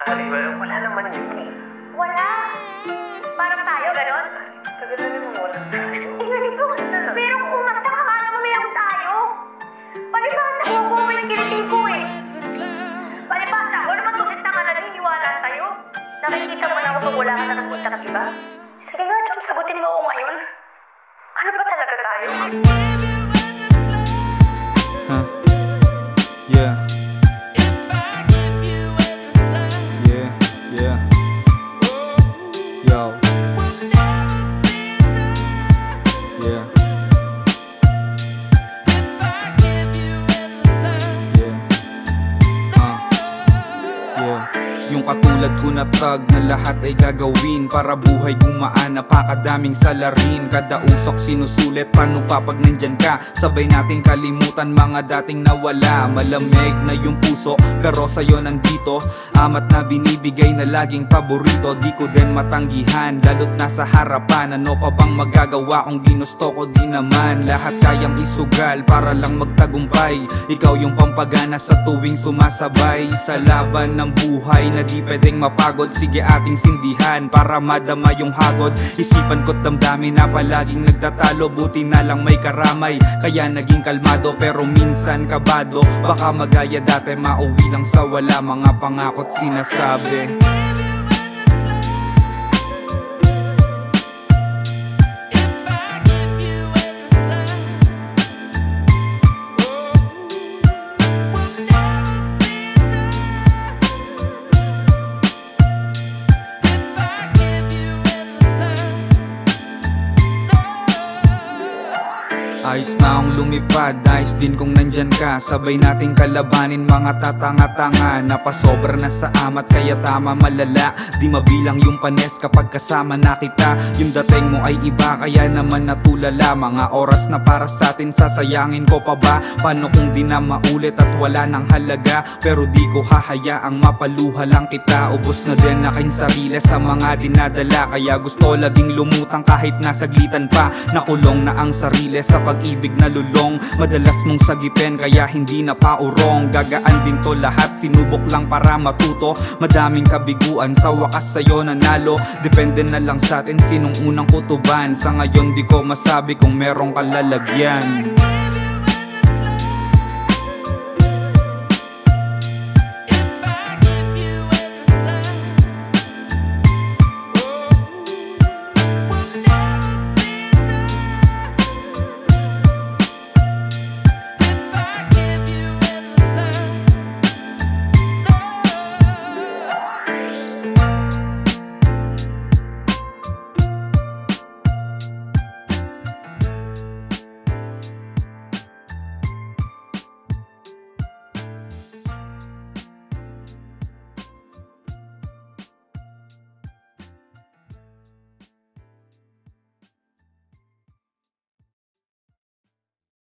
Ay, wala naman yun eh. Wala. Parang tayo, ganon. Tagalan mo wala tayo. Eh, ganito. Pero kung umasta ka, kala mo mayroon tayo. Palibasa ko ako may kiniti ko eh. Palibasa ako naman tusit na nga naniniwala sa'yo. Nakikita mo na ako pag wala ka na nagpunta ka, diba? Sige nga, Chum, sagutin mo ako ngayon. Ano ba talaga tayo? Huh? Yeah. Yeah, yeah. Yo. Yeah. Yeah. Yeah. Yung katulad ko na tag na lahat ay gagawin para buhay gumaan, napakadaming salarin. Kada usok sinusulit, paano pa pag nandyan ka? Sabay natin kalimutan mga dating nawala. Malamig na yung puso pero sa'yo nandito, amat na binibigay na laging paborito. Di ko din matanggihan, lalo't nasa harapan. Ano pa bang magagawa kung ginusto ko di naman? Lahat kayang isugal para lang magtagumpay. Ikaw yung pampagana sa tuwing sumasabay sa laban ng buhay na di pwedeng mapagod. Sige ating sindihan para madama yung hagod. Isipan ko't damdamin na palaging nagtatalo. Buti na lang may karamay kaya naging kalmado. Pero minsan kabado, baka magaya dati mauwi lang sa wala. Mga pangako't sinasabi. Ayos na akong lumipad, ayos din kung nandyan ka. Sabay nating kalabanin mga tatanga-tanga. Napasobra na sa amat kaya tama malala. Di mabilang yung panes kapag kasama na kita. Yung dating mo ay iba kaya naman natulala. Mga oras na para sa atin sasayangin ko pa ba? Paano kung di na maulit at wala nang halaga? Pero di ko hahayaang mapaluha lang kita. Ubos na din aking sarili sa mga dinadala. Kaya gusto laging lumutang kahit nasaglitan pa. Nakulong na ang sarili sa pag-ibig na lulong. Madalas mong sagipin kaya hindi na paurong. Gagaan din to lahat, sinubok lang para matuto. Madaming kabiguan, sa wakas sa'yo nanalo. Depende na lang sa atin sinong unang kutuban. Sa ngayon di ko masabi kung merong kalalagyan.